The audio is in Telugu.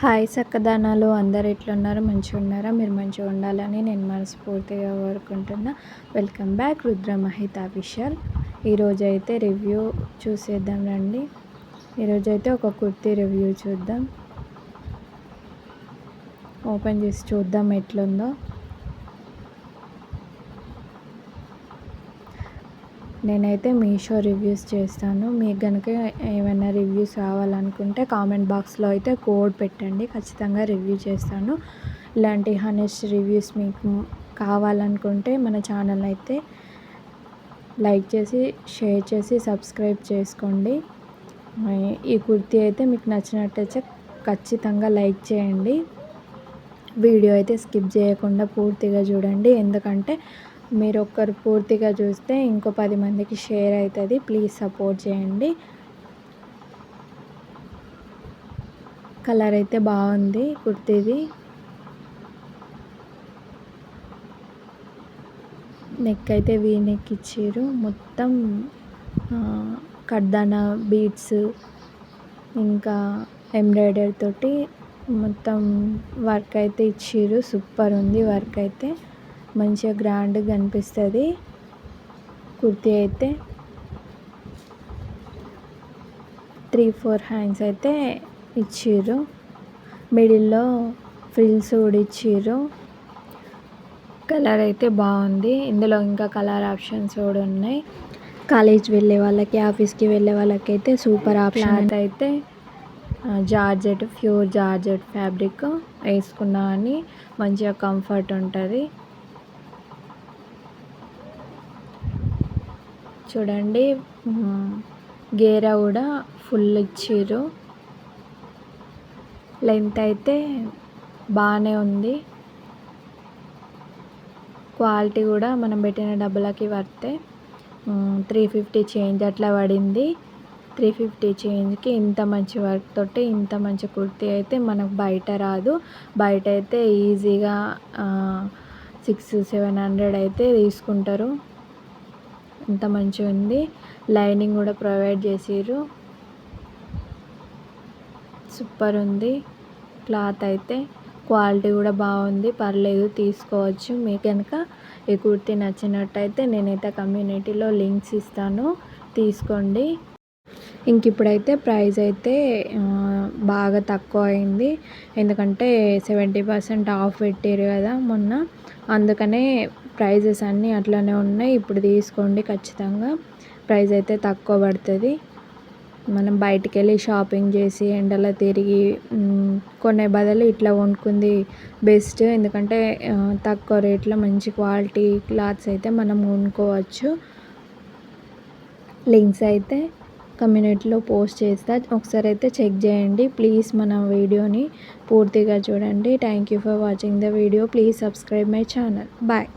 హాయ్ చక్కదనాలు అందరు ఎట్లున్నారు? మంచిగా ఉన్నారా? మీరు మంచిగా ఉండాలని నేను మనస్ఫూర్తిగా కోరుకుంటున్నా. Welcome back Rudra Mahitha official. ఈరోజైతే రివ్యూ చూసేద్దాం రండి. ఈరోజైతే ఒక కుర్తీ రివ్యూ చూద్దాం. ఓపెన్ చేసి చూద్దాం ఎట్లుందో. నేనైతే మీషో రివ్యూస్ చేస్తాను. మీకు కనుక ఏమైనా రివ్యూస్ కావాలనుకుంటే కామెంట్ బాక్స్లో అయితే కోడ్ పెట్టండి, ఖచ్చితంగా రివ్యూ చేస్తాను. ఇలాంటి హానెస్ట్ రివ్యూస్ మీకు కావాలనుకుంటే మన ఛానల్ అయితే లైక్ చేసి షేర్ చేసి సబ్స్క్రైబ్ చేసుకోండి. ఈ కుర్తీ అయితే మీకు నచ్చినట్టయితే ఖచ్చితంగా లైక్ చేయండి. వీడియో అయితే స్కిప్ చేయకుండా పూర్తిగా చూడండి, ఎందుకంటే మీరు ఒక్కరు పూర్తిగా చూస్తే ఇంకో 10 మందికి షేర్ అవుతుంది. ప్లీజ్ సపోర్ట్ చేయండి. కలర్ అయితే బాగుంది కుర్తీది. నెక్ అయితే వీ నెక్ ఇచ్చారు. మొత్తం కడ్దానా బీడ్స్ ఇంకా ఎంబ్రాయిడరీ తోటి మొత్తం వర్క్ అయితే ఇచ్చారు. సూపర్ ఉంది వర్క్ అయితే, మంచిగా గ్రాండ్గా కనిపిస్తుంది కుర్తీ అయితే. 3-4 హ్యాండ్స్ అయితే ఇచ్చారు. మిడిల్లో ఫ్రిల్స్ కూడా ఇచ్చారు. కలర్ అయితే బాగుంది. ఇందులో ఇంకా కలర్ ఆప్షన్స్ కూడా ఉన్నాయి. కాలేజ్ వెళ్ళే వాళ్ళకి, ఆఫీస్కి వెళ్ళే వాళ్ళకి అయితే సూపర్ ఆప్షన్. అయితే జార్జెట్, ప్యూర్ జార్జెట్ ఫ్యాబ్రిక్ వేసుకున్నా అని మంచిగా కంఫర్ట్ ఉంటుంది. చూడండి, గేరా కూడా ఫుల్ ఇచ్చిర్రు. లెంత్ అయితే బాగానే ఉంది. క్వాలిటీ కూడా మనం పెట్టిన డబ్బులకి వర్తే. 350 చేంజ్ అట్లా పడింది. 350 చేంజ్కి ఇంత మంచి వర్క్ తోటి ఇంత మంచి కుర్తీ అయితే మనకు బయట రాదు. బయట అయితే ఈజీగా 600-700 అయితే తీసుకుంటారు. ఇంత మంచిగా ఉంది. లైనింగ్ కూడా ప్రొవైడ్ చేసిర్రు. సూపర్ ఉంది క్లాత్ అయితే. క్వాలిటీ కూడా బాగుంది, పర్లేదు, తీసుకోవచ్చు. మీకు కనుక ఈ కుర్తీ నచ్చినట్టయితే నేనైతే కమ్యూనిటీలో లింక్స్ ఇస్తాను, తీసుకోండి. ఇంక ఇప్పుడైతే ప్రైస్ అయితే బాగా తక్కువ అయింది, ఎందుకంటే 70% ఆఫ్ పెట్టారు కదా మొన్న, అందుకనే ప్రైజెస్ అన్నీ అట్లనే ఉన్నాయి. ఇప్పుడు తీసుకోండి, ఖచ్చితంగా ప్రైస్ అయితే తక్కువ పడుతుంది. మనం బయటికి వెళ్ళి షాపింగ్ చేసి ఎండలో తిరిగి కొనే బదులు ఇట్లా కొనుక్కుంది బెస్ట్, ఎందుకంటే తక్కువ రేట్లో మంచి క్వాలిటీ క్లాత్స్ అయితే మనం కొనుక్కోవచ్చు. లింక్స్ అయితే కమ్యూనిటీలో పోస్ట్ చేస్తా, ఒకసారి అయితే చెక్ చేయండి. ప్లీజ్ మన వీడియోని పూర్తిగా చూడండి. Thank you for watching the video. Please subscribe my channel. Bye.